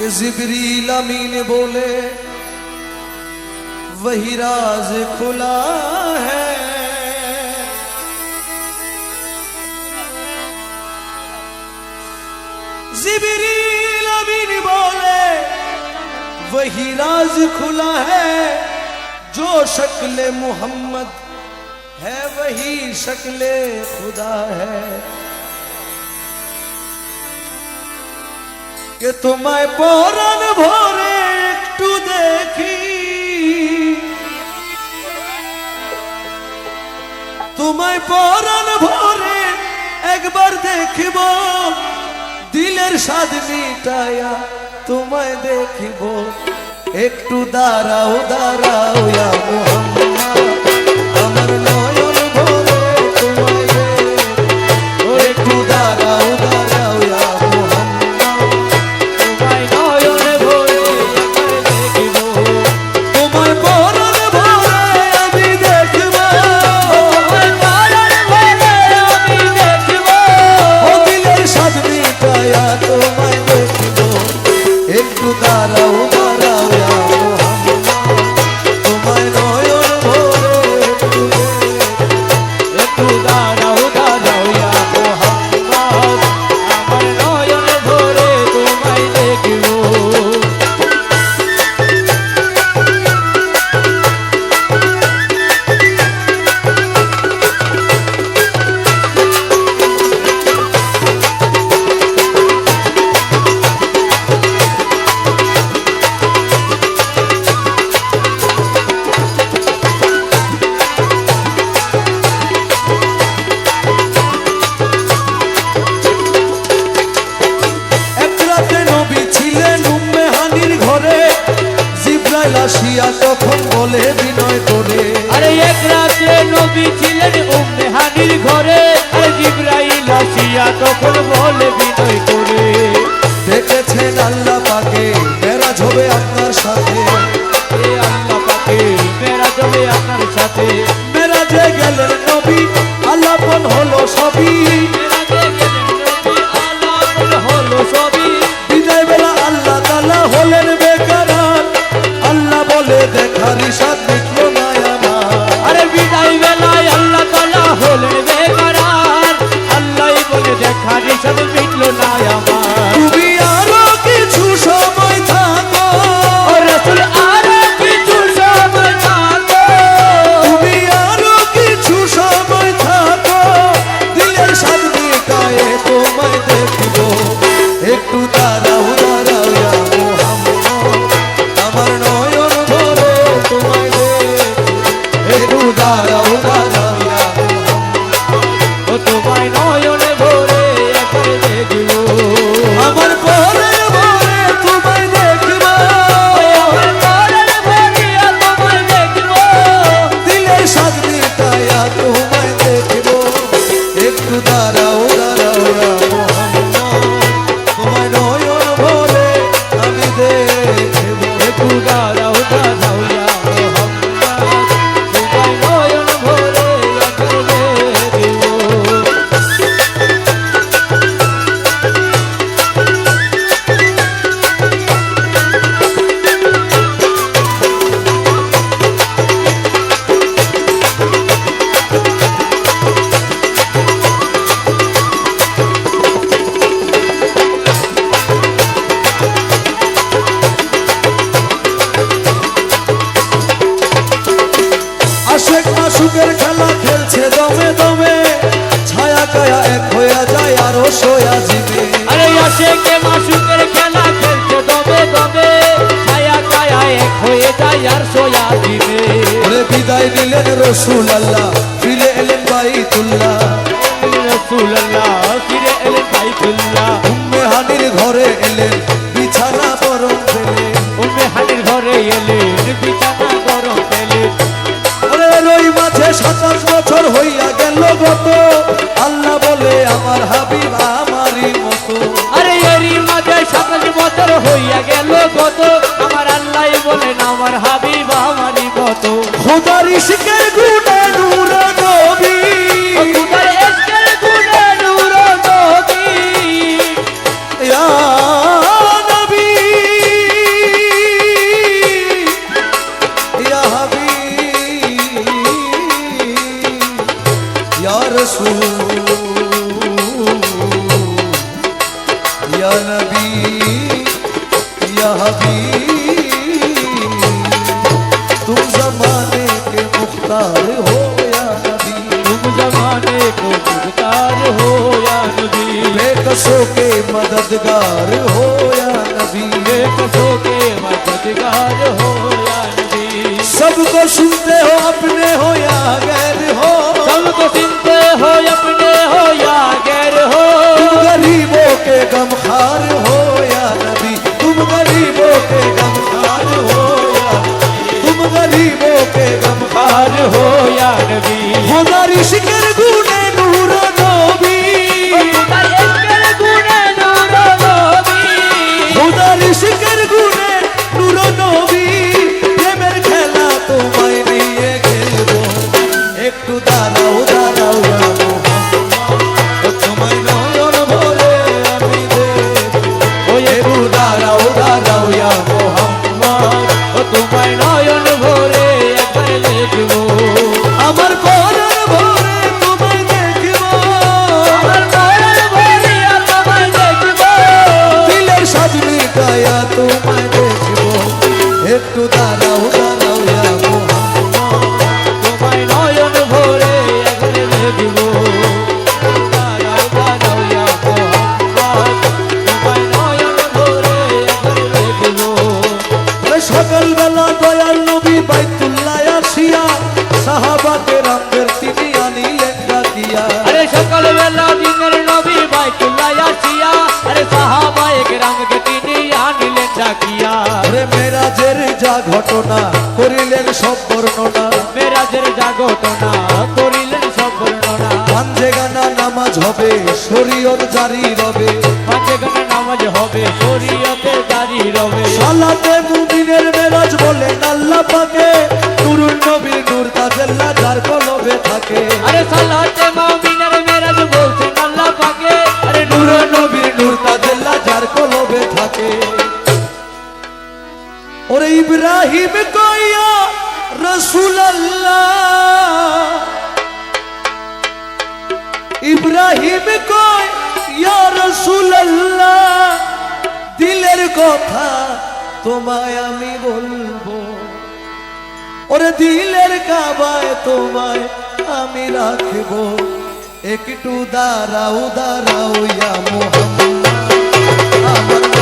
कि जिब्रील अमीन बोले वही राज खुला है। जिब्रील अमीन बोले वही राज खुला है। जो शक्ल मोहम्मद है वही शक्ल खुदा है। कि तुम्हें पौरान भोरे एकटू देखी, तुम्हें पौरान भोरे एक बार देखबो दिलेर स्वाद मिटाया तुम्हें देखबो। एकटू दाঁড়াও दाঁড়াও या मोहम्मद আমার নয়ন ভরে তোমায় দেখবো। একটু দাঁড়াও দাঁড়াও या আসিয়া তখন বলে বিনয় করে। আরে এক রাতে নবী ছিলেন উম্মে হানির ঘরে। আরে জিবরাইল আসিয়া তখন বলে বিনয় করে। দেখেছেন আল্লাহ পাকে মেরাজ হবে আপনার সাথে। এ আল্লাহ পাকে মেরাজ হবে আপনার সাথে। মেরাজে গেলেন নবী আল্লাপন হলো সবই। মেরাজে গেলেন নবী আল্লাপন হলো সবই। বিদায় বেলা আল্লাহ তাআলা হলেন বেকরার। আল্লাহ বলে দেখার ইশাদ মিটলো না আমার। আরে বিদায় বেলায় আল্লাহ তাআলা হলেন বেকরার। আল্লাহই বলে দেখার ইশাদ মিটলো না আমার। তুমি আরো কিছু সময় থাকো ও রাসূল আরো কিছু সময় থাকো। তুমি আরো কিছু সময় থাকো দিলের স্বাদ মিটায়ে তোমায় দেখবো। একটু দাঁড়াও দাঁড়াও ইয়া মুহাম্মদ আমার নয়ন ভরে তোমায় দেখবো। একটু দাঁড়াও দাঁড়াও ইয়া মুহাম্মদ ও তোমায় নয়ন ভরে একবার দেখবো। আমার পরে ভরে তোমায় দেখবো। আমার পরাণ ভরিয়া তোমায় দেখবো। দিলের স্বাদ মিটায়া তোমায় দেখবো। একটু দাঁড়াও দাঁড়াও ইয়া মুহাম্মদ তোমায় নয়ন ভরে আমি দেখবো। একটু দাঁড়াও দাঁড়াও ইয়া মুহাম্মদ তোমায় নয়ন ভরে একবার দেখবো। আশেক মাশুকের খেলা খেলছে দমে দমে। ছায়া কায়া এক হইয়া যায় আরো সোয়া জিবে। আরে আশেকে মাশুকের খেলা খেলছে দমে দমে। ছায়া কায়া এক হয়ে যায় আর সোয়া দিবে। ওরে বিদায় নিলেন রসুল আল্লাহ ফিরে এলেন বাইতুল্লাহ। রাসূলুল্লাহ ফিরে এলেন বাইতুল্লাহ। উম্মে হানির ঘরে এলেন বিছানা বরং পেলেন। উম্মে হানির ঘরে এলেন বিছানা গরম পেলেন। ওরে রই মাঝে 27 বছর হইয়া গেল গত। আল্লাহ বলে আমার হাবিব আমারই মতো। আরে এরই মাঝে 27 বছর হইয়া গেল কত। আমার আল্লাহই বলেন আমার হাবিব আমারই মতো। খোদার ইশকের গুণে নূর নবী। খোদার ইশকের গুণে নূর নবী। ইয়া নবী नबी तुम जमाने के मुख्तार हो या नबी तुम जमाने को मुख्तार हो या नबी बेकसों के मददगार हो या नबी बेकसों के मददगार हो या नबी सबको सुनते हो अपने हो या गैर हो सबको सुनते हो अपने हो या गैर हो तुम गरीबों के गमखार हो या नबी तुम गरीबों के गमखार हो या तुम गरीबों के गमखार पार हो या नबी हमारी शिकर गुने नूर नबी हमारी शिकर गुने नूर नबी प्रेमेर खेला তোমায় নিয়ে খেলবো একটু দাঁড়াও দাঁড়াও তোমায় নয়ন ভরে আমি দেখবো একটু দাঁড়াও দাঁড়াও ইয়া মোহাম্মদ তোমায় নয়ন ভরে একবার দেখবো আমার পরাণ ভরে তোমায় দেখবো আমার পরাণ ভরে তোমায় দেখবো দিলের স্বাদ মিটায়া তোমায় দেখবো একটু দাঁড়াও দাঁড়াও ইয়া মোহাম্মদ তোমায় নয়ন ভরে একবার দেখবো দাঁড়াও দাঁড়াও ইয়া মোহাম্মদ তোমায় নয়ন ভরে একবার দেখবো সকালবেলা দয়াল নবী বাইতুল্লাহ আসিয়া সাহাবাকে রামদের তিনি আনিলেন ডাকিয়া আরে সকালবেলা দিনের নবী বাইতুল্লাহ আসিয়া আরে সাহাবায়ে কেরামকে তিনি আনিলেন ডাকিয়া আরে মেরাজের যা ঘটনা করিলেন সব বর্ণনা মেরাজের জাগটনা করিলেন সব বর্ণনা পাঞ্জে গানা নামাজ হবে শরীয়ত জারি রবে পাঁচে গানে নামাজ হবে শরীয়তে জারি রবে সালাতে মুমিনের মেরাজ বলেন আল্লাহ পাকে নুরুন নবীর নূর তাজাল্লা যার কলবে থাকে আরে সালাতে মুমিনের মেরাজ বলছেন আল্লাহ পাকে আরে নূর নুরুন নবীর নূর তাজাল্লা যার কলবে থাকে ওরে ইব্রাহিম কইয়া রসুল আল্লাহ ইব্রাহিম কই ইয়া রসুল আল্লাহ দিলের কথা তোমায় আমি বলবো ওরে দিলের কাবায় তোমায় আমি রাখবো একটু দাঁড়াও দাঁড়াও ইয়া মোহাম্মদ আমার